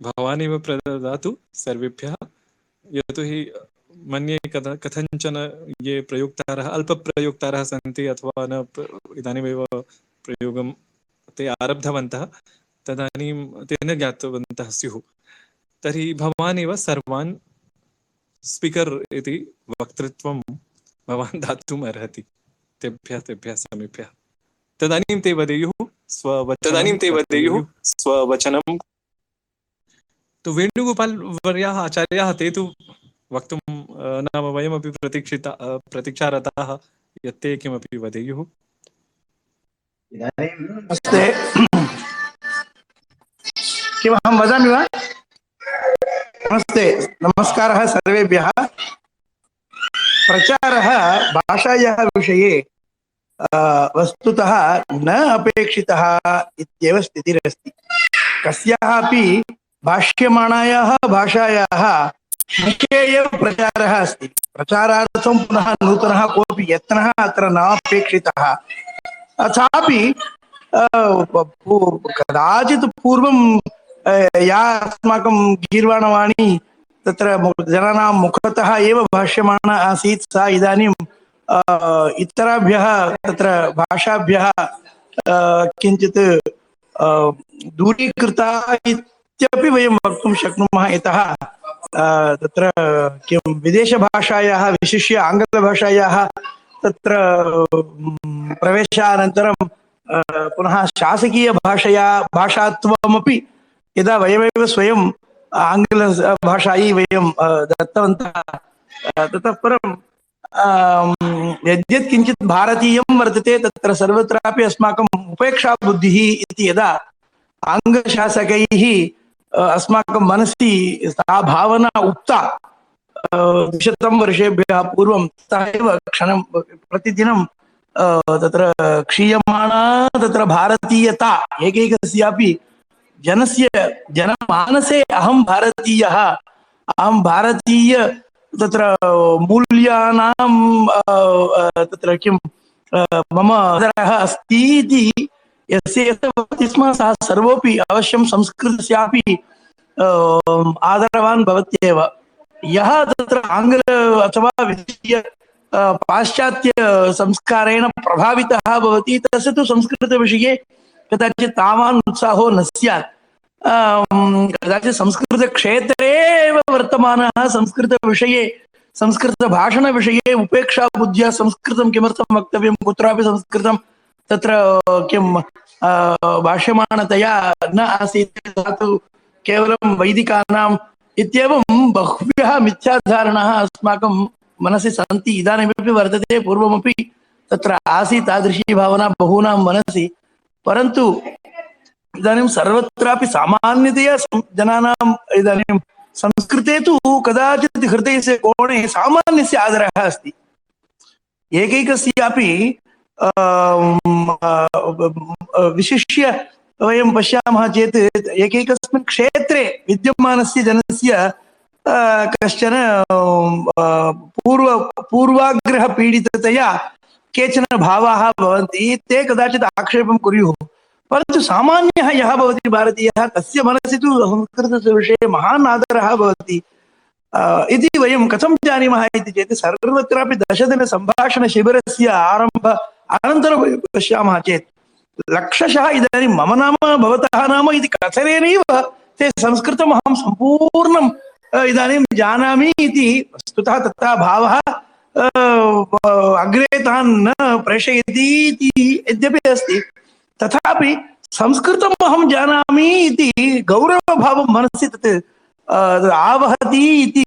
[SPEAKER 2] भवान् एव प्रददातु सर्वेभ्यः, यतोहि मन्ये कथञ्चन ये प्रयोक्तारः अल्पप्रयोक्तारः सन्ति अथवा न इदानीमेव प्रयोगं ते आरब्धवन्तः, तदानीं ते न ज्ञातवन्तः स्युः। तर्हि भवान् एव सर्वान् स्पीकर् इति वक्तृत्वं भवान् दातुम् अर्हति तेभ्यः समेभ्यः। तदानीं ते वदेयुः स्ववचनं। तो वेणुगोपाल वर्याः आचार्याः ते तु वक्तुं नाम वयमपि प्रतीक्षारताः यत् ते किमपि वदेयुः।
[SPEAKER 5] नमस्ते, किमहं वदामि वा? नमस्ते, नमस्कारः सर्वेभ्यः। प्रचारः भाषायाः विषये वस्तुतः न अपेक्षितः इत्येव स्थितिरस्ति। कस्यापि भाष्यमाणायाः भाषायाः विषये एव प्रचारः अस्ति। प्रचारार्थं पुनः नूतनः कोऽपि यत्नः अत्र नापेक्षितः। तथापि कदाचित् पूर्वं या अस्माकं गीर्वाणवाणी तत्र जनानां मुखतः एव भाष्यमाना आसीत्, सा इदानीं इतराभ्यः तत्र भाषाभ्यः किञ्चित् दूरीकृता इत्यपि वयं वक्तुं शक्नुमः। यतः तत्र किं विदेशभाषायाः विशिष्य आङ्ग्लभाषायाः तत्र प्रवेशानन्तरं पुनः शासकीयभाषया भाषात्वमपि यदा वयमेव स्वयं आङ्ग्लभाषायै वयं दत्तवन्तः, ततः परं यद्यत् किञ्चित् भारतीयं वर्तते तत्र सर्वत्रापि अस्माकम् उपेक्षाबुद्धिः इति यदा आङ्ग्लशासकैः अस्माकं मनसि सा भावना उक्ता 200 वर्षेभ्यः पूर्वं, तथा एव क्षणं प्रतिदिनं तत्र क्षीयमाणा तत्र भारतीयता एकैकस्यापि जनमानसे अहं भारतीयः, अहं भारतीय तत्र मूल्यानां तत्र किं मम आदरः अस्ति इति यस्य भवति स्म, सः सर्वोऽपि अवश्यं संस्कृतस्यापि आदरवान् भवत्येव। यः तत्र आङ्ग्ल अथवा विदेशीय पाश्चात्य संस्कारेण प्रभावितः भवति, तस्य तु संस्कृतविषये कदाचित् तावान् उत्साहो न स्यात्। कदाचित् संस्कृतक्षेत्रे एव वर्तमानः संस्कृतविषये संस्कृतभाषणविषये उपेक्षाबुद्ध्या संस्कृतं किमर्थं वक्तव्यं, कुत्रापि संस्कृतं तत्र किं भाष्यमाणतया न आसीत्, तु केवलं वैदिकानाम् इत्येवं बह्व्यः मिथ्याधारणाः अस्माकं मनसि सन्ति। इदानीमपि वर्तते, पूर्वमपि तत्र आसीत् तादृशी भावना बहूनां मनसि। परन्तु इदानीं सर्वत्रापि सामान्यतया जनानाम् इदानीं संस्कृते तु कदाचित् हृदयस्य कोणे सामान्यस्य आदरः अस्ति। एकैकस्यापि विशिष्य वयं पश्यामः चेत् एकैकस्मिन् क्षेत्रे विद्यमानस्य जनस्य कश्चन पूर्वाग्रहपीडिततया केचन भावाः भवन्ति, ते कदाचित् आक्षेपं कुर्युः। परन्तु सामान्यः यः भवति भारतीयः, तस्य मनसि तु संस्कृतस्य विषये महान् आदरः भवति इति वयं कथं जानीमः इति चेत् सर्वत्रापि 10-दिनसम्भाषणशिबिरस्य आरम्भ अनन्तरं वयं पश्यामः चेत् लक्षशः इदानीं मम नाम भवतः नाम इति कथनेनैव ते संस्कृतम् अहं सम्पूर्णम् इदानीं जानामि इति वस्तुतः तथा भावः अग्रे तान् न प्रेषयति इति यद्यपि अस्ति, तथापि संस्कृतम् अहं जानामि इति गौरवभावं मनसि तत् आवहति इति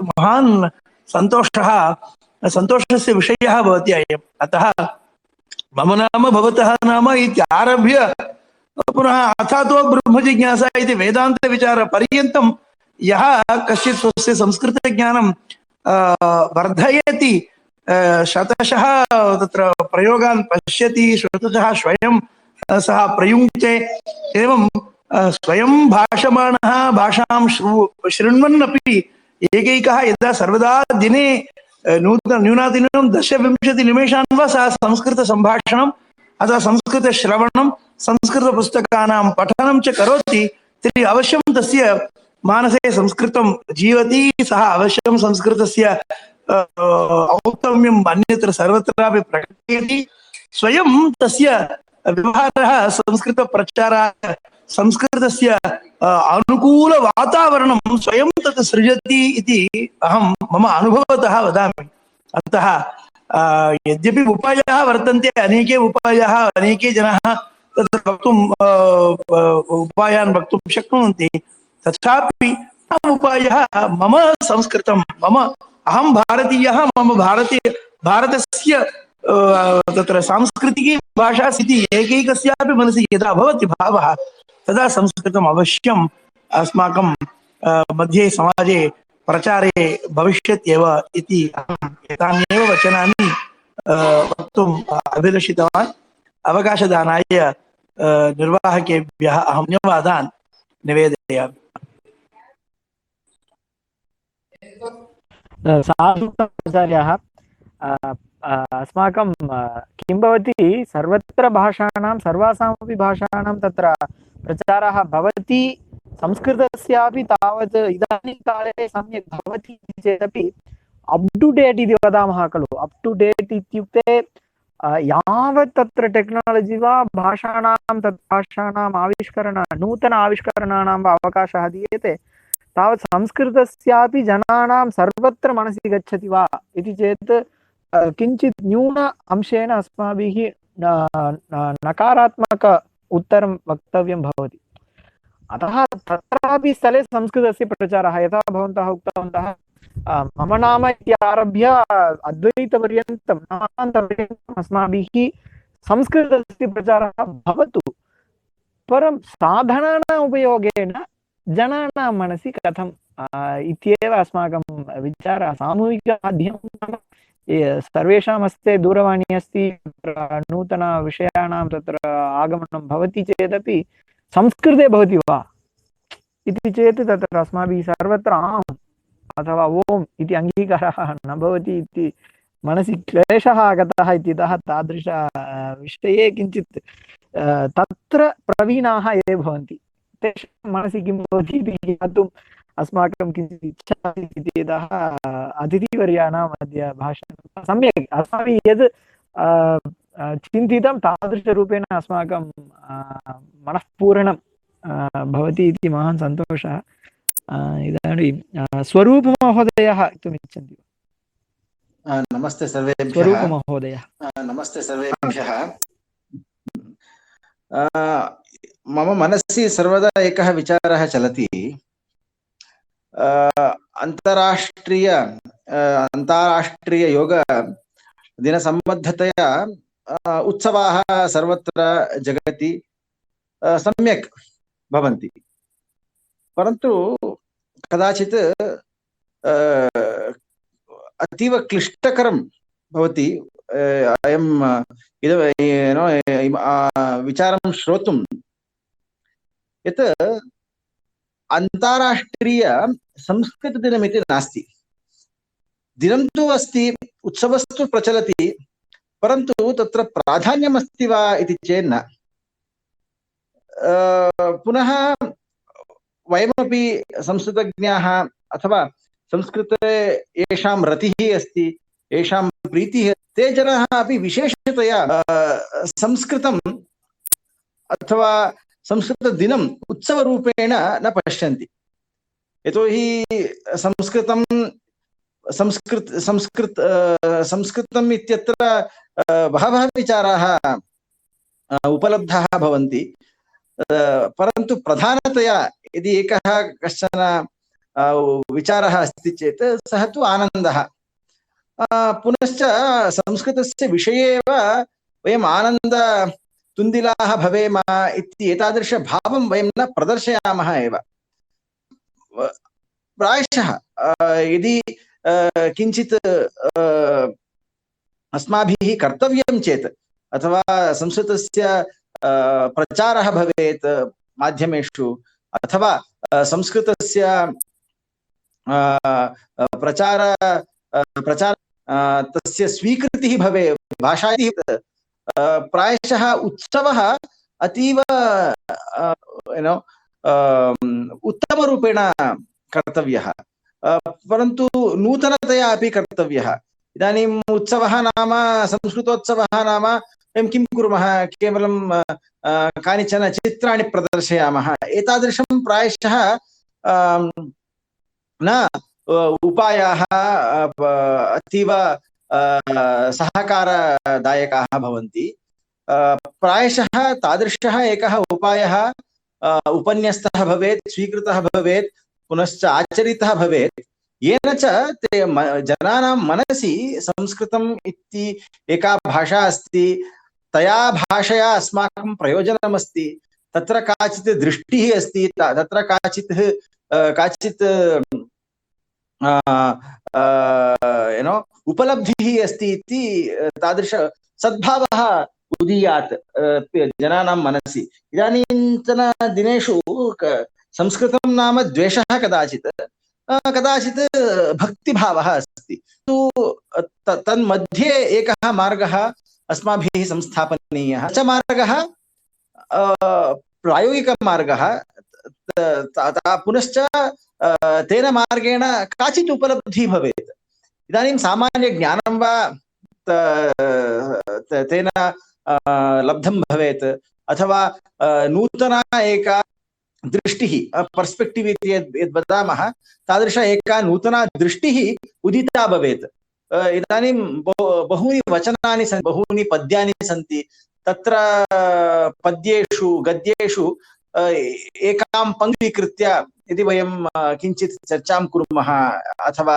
[SPEAKER 5] महान् सन्तोषस्य विषयः भवति अयम्। अतः मम नाम भवतः नाम इत्यारभ्य पुनः अथातो ब्रह्मजिज्ञासा इति वेदान्तविचारपर्यन्तं यः कश्चित् स्वस्य संस्कृतज्ञानं वर्धयति, शतशः तत्र प्रयोगान् पश्यति, शतशः स्वयं सः प्रयुङ्क्ते, एवं स्वयं भाषमाणः भाषां शृण्वन्नपि एकैकः यदा सर्वदा दिने न्यूनातिन्यूनं 10-20 निमेषान् वा सः संस्कृतसम्भाषणम् अथवा संस्कृतश्रवणं संस्कृतपुस्तकानां पठनं च करोति, तर्हि अवश्यं तस्य मानसे संस्कृतं जीवति, सः अवश्यं संस्कृतस्य औत्तम्यम् अन्यत्र सर्वत्रापि प्रकटयति, स्वयं तस्य व्यवहारः संस्कृतप्रचाराय संस्कृतस्य अनुकूलवातावरणं स्वयं तत् सृजति इति अहं मम अनुभवतः वदामि। अतः यद्यपि उपायाः वर्तन्ते, अनेके उपायाः, अनेके जनाः तत्र वक्तुं उपायान् वक्तुं शक्नुवन्ति, तथापि उपायः मम संस्कृतं, मम अहं भारतीयः, मम भारतस्य तत्र सांस्कृतिकी भाषा इति एकैकस्यापि मनसि यदा भवति भावः, तदा संस्कृतम् अवश्यम् अस्माकं मध्ये समाजे प्रचारे भविष्यत्येव इति अहम् एतान्येव वचनानि वक्तुम् अभिलषितवान्। अवकाशदानाय निर्वाहकेभ्यः अहं धन्यवादान् निवेदयामि।
[SPEAKER 4] साधुआचार्याः, अस्माकं किं भवति, सर्वत्र भाषाणां सर्वासामपि भाषाणां तत्र प्रचारः भवति, संस्कृतस्यापि तावत् इदानीं काले सम्यक् भवति इति चेदपि अप् टु डेट् इति वदामः खलु। अप् टु डेट् इत्युक्ते यावत् तत्र टेक्नालजि वा भाषाणां तत् भाषाणाम् नूतन आविष्करणानां वा अवकाशः दीयते, तावत् संस्कृतस्यापि जनानां सर्वत्र मनसि गच्छति वा इति चेत् किञ्चित् न्यून अंशेन अस्माभिः नकारात्मक उत्तरं वक्तव्यं भवति। अतः तत्रापि स्थले संस्कृतस्य प्रचारः, यथा भवन्तः उक्तवन्तः, मम नाम इत्यारभ्य अद्वैतपर्यन्तं नामान्तपर्यन्तम् अस्माभिः संस्कृतस्य प्रचारः भवतु, परं साधनानाम् उपयोगेन जनानां मनसि कथम् इत्येव अस्माकं विचारः। सामूहिकमाध्यमं सर्वेषां हस्ते दूरवाणी अस्ति, नूतनविषयाणां तत्र आगमनं भवति चेदपि संस्कृते भवति वा इति चेत् तत्र अस्माभिः सर्वत्र आम् अथवा ओम् इति अङ्गीकारः न भवति इति मनसि क्लेशः आगतः इत्यतः तादृश विषये किञ्चित् तत्र प्रवीणाः ये भवन्ति तेषां मनसि किं भवति इति ज्ञातुम् अस्माकं किञ्चित् इच्छा इति यतः अतिथिवर्याणाम् अद्य भाषणं सम्यक् अस्माभिः यद् चिन्तितं तादृशरूपेण अस्माकं मनःपूरणं भवति इति महान् सन्तोषः। इदानीं स्वरूपमहोदयः वक्तुम् इच्छन्ति वा?
[SPEAKER 6] नमस्ते सर्वेभ्यः।
[SPEAKER 4] स्वरूपमहोदयः।
[SPEAKER 6] नमस्ते सर्वेभ्यः। मम मनसि सर्वदा एकः विचारः चलति। अन्ताराष्ट्रीय योग दिनसम्बद्धतया उत्सवाः सर्वत्र जगति सम्यक् भवन्ति, परन्तु कदाचित् अतीव क्लिष्टकरं भवति अयं विचारं श्रोतुं, यत् अन्ताराष्ट्रीय संस्कृतदिनमिति नास्ति। दिनं तु अस्ति, उत्सवस्तु प्रचलति, परन्तु तत्र प्राधान्यमस्ति वा इति चेत् न। पुनः वयमपि संस्कृतज्ञाः अथवा संस्कृते येषां रतिः अस्ति, येषां प्रीतिः, ते जनाः अपि विशेषतया संस्कृतम् अथवा संस्कृतदिनम् उत्सवरूपेण न पश्यन्ति। यतोहि संस्कृतम् इत्यत्र बहवः विचाराः उपलब्धाः भवन्ति, परन्तु प्रधानतया यदि एकः कश्चन विचारः अस्ति चेत् सः तु आनन्दः। पुनश्च संस्कृतस्य विषये एव वयम् तुन्दिलाः भवेम इति एतादृशभावं वयं न प्रदर्शयामः एव। प्रायशः यदि किञ्चित् अस्माभिः कर्तव्यं चेत् अथवा संस्कृतस्य प्रचारः भवेत् माध्यमेषु अथवा संस्कृतस्य प्रचार तस्य स्वीकृतिः भवेत् भाषायाः। प्रायशः उत्सवः अतीव उत्तमरूपेण कर्तव्यः, परन्तु नूतनतया अपि कर्तव्यः। इदानीम् उत्सवः नाम संस्कृतोत्सवः नाम वयं किं कुर्मः, केवलं कानिचन चित्राणि प्रदर्शयामः। एतादृशं प्रायशः न उपायाः अतीव सहकारदायकाः भवन्ति। प्रायशः तादृशः एकः उपायः उपन्यस्तः भवेत्, स्वीकृतः भवेत्, पुनश्च आचरितः भवेत्, येन च ते जनानां मनसि संस्कृतम् इति एका भाषा अस्ति, तया भाषया अस्माकं प्रयोजनमस्ति, तत्र काचित् दृष्टिः अस्ति, तत्र काचित् उपलब्धिः अस्ति इति तादृश सद्भावः उदीयात् जनानां मनसि। इदानीन्तन दिनेषु संस्कृतं नाम द्वेषः कदाचित् भक्तिभावः अस्ति। तन्मध्ये एकः मार्गः अस्माभिः संस्थापनीयः। च मार्गः प्रायोगिकमार्गः, पुनश्च तेन मार्गेण काचित् उपलब्धिः भवेत्। इदानीं सामान्यज्ञानं वा तेन लब्धं भवेत्, अथवा नूतना एका दृष्टिः, पर्स्पेक्टिव् इति यद् वदामः, तादृश एका नूतना दृष्टिः उदिता भवेत्। इदानीं बहूनि वचनानि सन्ति, बहूनि पद्यानि सन्ति। तत्र पद्येषु गद्येषु एकां पङ्क्तिकृत्य यदि वयं किञ्चित् चर्चां कुर्मः, अथवा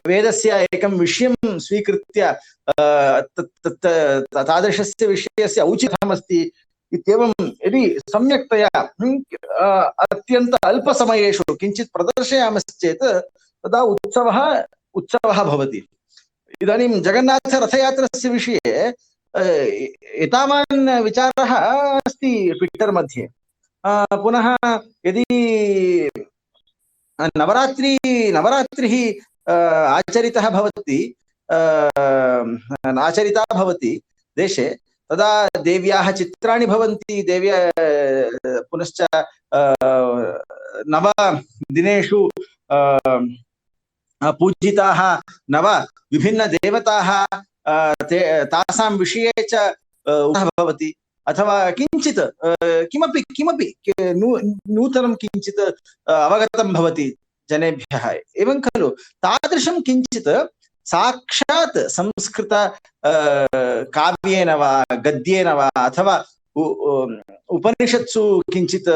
[SPEAKER 6] वेदस्य एकं विषयं स्वीकृत्य तादृशस्य विषयस्य औचित्यमस्ति इत्येवं यदि सम्यक्तया अत्यन्त अल्पसमयेषु किञ्चित् प्रदर्शयामश्चेत् तदा उत्सवः भवति। इदानीं जगन्नाथरथयात्रस्य विषये एतावान् विचारः अस्ति ट्विट्टर् मध्ये। पुनः यदि नवरात्रिः आचरिता भवति देशे, तदा देव्याः चित्राणि भवन्ति। पुनश्च नवदिनेषु पूजिताः नव विभिन्नदेवताः, तासां विषये च भवति, अथवा किञ्चित् किमपि नूतनं किञ्चित् अवगतं भवति जनेभ्यः। एवं खलु तादृशं किञ्चित् साक्षात् संस्कृत काव्येन वा गद्येन वा अथवा उपनिषत्सु किञ्चित्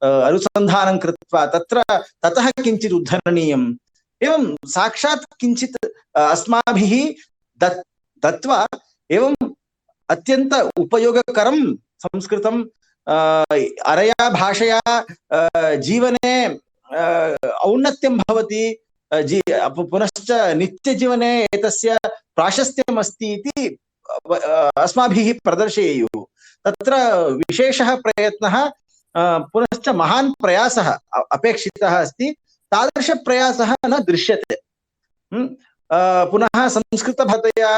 [SPEAKER 6] अनुसन्धानं कृत्वा ततः किञ्चित् उद्धरणीयम्। एवं साक्षात् किञ्चित् अस्माभिः दत्वा एवं अत्यंत उपयोगकरं संस्कृतं अरया भाषया जीवने औन्नत्यं भवति, पुनश्च नित्यजीवने एतस्य प्राशस्त्यम् अस्ति इति अस्माभिः प्रदर्शयेयुः। तत्र विशेषः प्रयत्नः पुनश्च महान् प्रयासः अपेक्षितः अस्ति। तादृशप्रयासः न दृश्यते। पुनः संस्कृतभाषया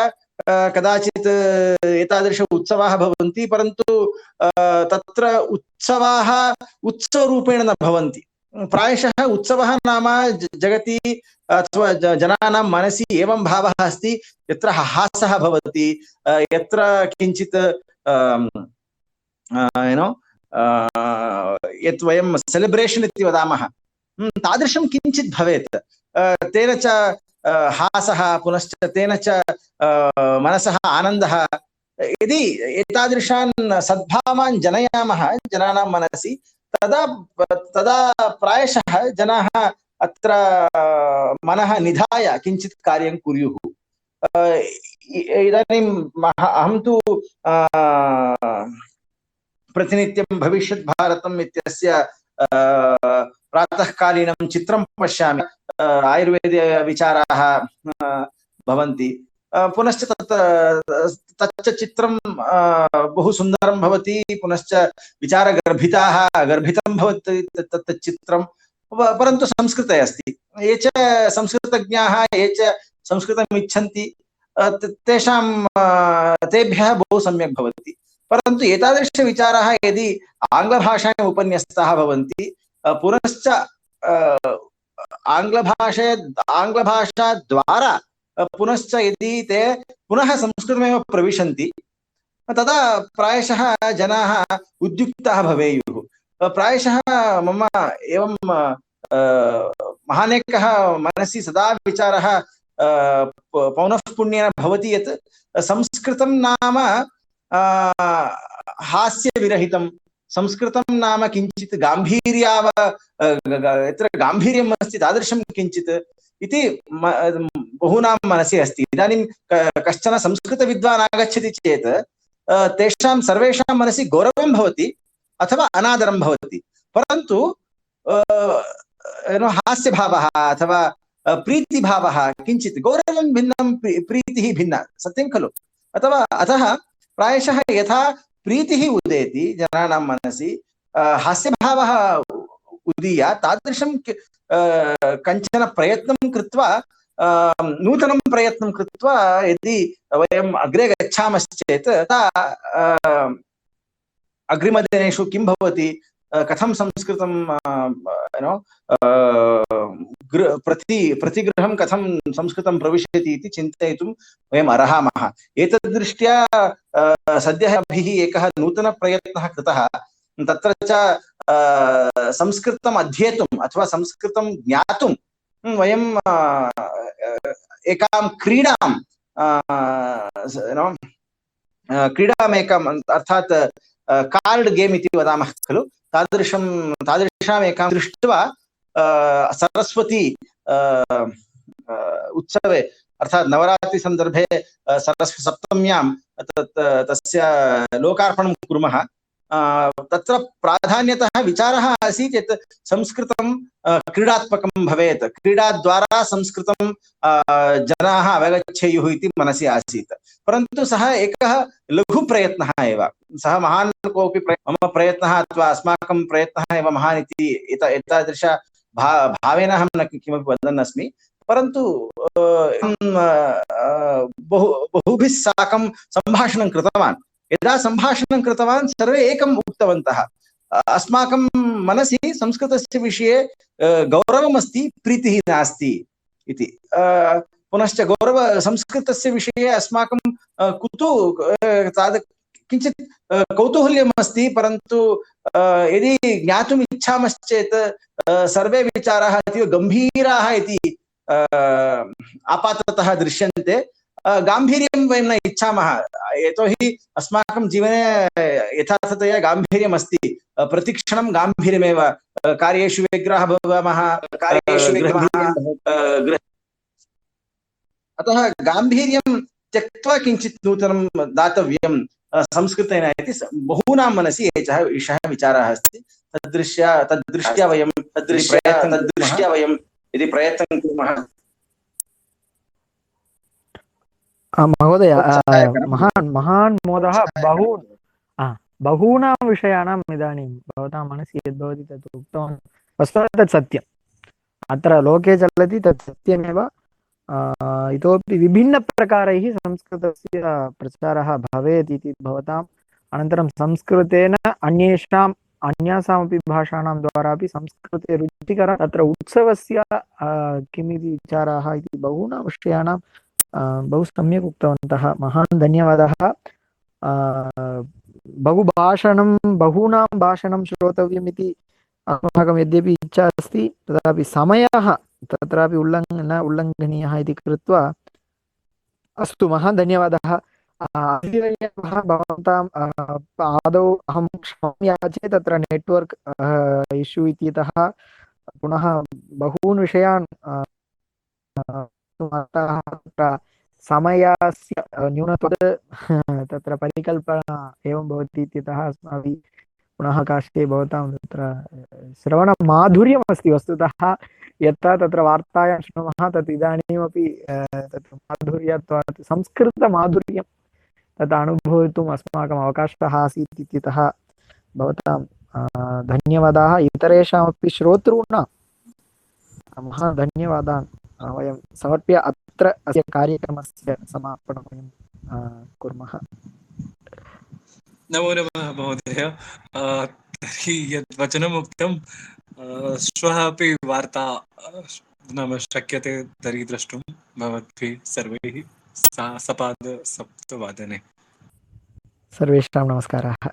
[SPEAKER 6] कदाचित् एतादृश उत्सवाः भवन्ति, परन्तु तत्र उत्सवाः उत्सवरूपेण न भवन्ति। प्रायशः उत्सवः नाम जगति अथवा जनानां मनसि एवं भावः अस्ति, यत्र हासः भवति, यत्र किञ्चित् यत् वयं सेलिब्रेशन् इति वदामः, तादृशं किञ्चित् भवेत्। तेन च हासः, पुनश्च तेन च मनसः आनन्दः। यदि एतादृशान् सद्भावान् जनयामः जनानां मनसि, तदा प्रायशः जनाः अत्र मनः निधाय किञ्चित् कार्यं कुर्युः। इदानीं अहं तु प्रतिनित्यं भविष्यत् भारतम् इत्यस्य प्रातःकालीनं चित्रं पश्यामि। आयुर्वेदे विचाराः भवन्ति। पुनश्च तच्च चित्रं बहु सुन्दरं भवति। पुनश्च गर्भितं भवति तत् चित्रं, परन्तु संस्कृते अस्ति। ये च संस्कृतज्ञाः, ये च संस्कृतम् इच्छन्ति, तेषां तेभ्यः बहु सम्यक् भवति। परन्तु एतादृशविचाराः यदि आङ्ग्लभाषायाम् उपन्यस्ताः भवन्ति, पुनश्च आङ्ग्लभाषाद्वारा पुनश्च यदि ते पुनः संस्कृतमेव प्रविशन्ति, तदा प्रायशः जनाः उद्युक्ताः भवेयुः। प्रायशः मम एवं महानेकः मनसि सदा विचारः पौनःपुन्येन भवति यत् संस्कृतं नाम हास्यविरहितं, संस्कृतं नाम किञ्चित् यत्र गाम्भीर्यम् अस्ति तादृशं किञ्चित् इति बहूनां मनसि अस्ति। इदानीं कश्चन संस्कृतविद्वान् आगच्छति चेत् तेषां सर्वेषां मनसि गौरवं भवति अथवा अनादरं भवति, परन्तु हास्यभावः अथवा प्रीतिभावः किञ्चित्, गौरवं भिन्नं, प्रीतिः भिन्ना, सत्यं खलु? अतः प्रायशः यथा प्रीतिः उदेति जनानां मनसि, हास्यभावः उदीयात्, तादृशं कञ्चन प्रयत्नं कृत्वा, नूतनं प्रयत्नं कृत्वा यदि वयम् अग्रे गच्छामश्चेत्, अग्रिमदिनेषु किं भवति, कथं संस्कृतं प्रतिगृहं कथं संस्कृतं प्रविशति इति चिन्तयितुं वयम् अर्हामः। एतद्दृष्ट्या सद्यः एकः नूतनप्रयत्नः कृतः। तत्र च संस्कृतम् अध्येतुम् अथवा संस्कृतं ज्ञातुं वयं एकां क्रीडामेकाम्, अर्थात् कार्ड् गेम् इति वदामः खलु, तादृशाम् एकां दृष्ट्वा सरस्वती उत्सवे, अर्थात् नवरात्रि सन्दर्भे सप्तम्यां तस्य लोकार्पणं कुर्मः। तत्र प्राधान्यतः विचारः आसीत् यत् संस्कृतं क्रीडात्मकं भवेत्, क्रीडाद्वारा संस्कृतं जनाः अवगच्छेयुः इति मनसि आसीत्। परन्तु सः एकः लघुप्रयत्नः एव, सः महान् कोऽपि मम प्रयत्नः अथवा अस्माकं प्रयत्नः एव महान् इति एतादृश भावेन अहं न किमपि वदन् अस्मि। परन्तु बहुभिः साकं सम्भाषणं कृतवान्। यदा सम्भाषणं कृतवान्, सर्वे एकम् उक्तवन्तः, अस्माकं मनसि संस्कृतस्य विषये गौरवमस्ति, प्रीतिः नास्ति इति। पुनश्च संस्कृतस्य विषये अस्माकं किञ्चित् कौतूहल्यम् अस्ति, परन्तु यदि ज्ञातुम् इच्छामश्चेत् सर्वे विचाराः अतीव गम्भीराः इति आपाततः दृश्यन्ते। गाम्भीर्यं वयं न इच्छामः, यतोहि अस्माकं जीवने यथार्थतया गाम्भीर्यम् अस्ति। प्रतिक्षणं गाम्भीर्यमेव, कार्येषु व्यग्राः भवामः, अतः गाम्भीर्यं त्यक्त्वा किञ्चित् नूतनं दातव्यं संस्कृतेन इति बहूनां मनसि एषः विचारः अस्ति। तद्दृष्ट्या वयं यदि प्रयत्नं कुर्मः।
[SPEAKER 4] महोदय, महान् मोदः। बहूनां विषयाणाम् इदानीं भवतां मनसि यद्भवति तत् उक्तवान्, वस्तुतः तत् सत्यम्। अत्र लोके चलति तत् सत्यमेव। इतोपि विभिन्नप्रकारैः संस्कृतस्य प्रचारः भवेत् इति भवताम्। अनन्तरं संस्कृतेन अन्यासामपि भाषाणां द्वारापि संस्कृते रुचिकरं, तत्र उत्सवस्य किमिति विचाराः इति बहूनां विषयाणां बहु सम्यक् उक्तवन्तः। महान् धन्यवादः। बहूनां भाषणं श्रोतव्यम् इति अस्माकं यद्यपि इच्छा अस्ति, तथापि समयः तत्रापि उल्लङ्घनीयः इति कृत्वा, अस्तु, महान् धन्यवादः। भवताम् आदौ अहं क्षमां याचे, तत्र नेट्वर्क् इश्यू इत्यतः पुनः बहून् विषयान् तत्र समयस्य न्यूनत्वात् तत्र परिकल्पना एवं भवति इत्यतः अस्माभिः पुनः काष्ठे भवतां तत्र श्रवणमाधुर्यमस्ति वस्तुतः यथा तत्र वार्तायां शृणुमः तत् इदानीमपि तत्र माधुर्यत्वात् संस्कृतमाधुर्यं तत् अनुभवितुम् अस्माकम् अवकाशः आसीत् इत्यतः भवतां धन्यवादाः। इतरेषामपि श्रोतॄणां महाधन्यवादान् वयं समर्प्य अत्र अस्य कार्यक्रमस्य समापनं वयं कुर्मः।
[SPEAKER 2] नमो नमः महोदय। तर्हि यद् वचनम् उक्तं श्वः अपि वार्ता नाम शक्यते तर्हि द्रष्टुं भवद्भिः सर्वैः सपाद 7 वादने।
[SPEAKER 4] सर्वेषां नमस्काराः।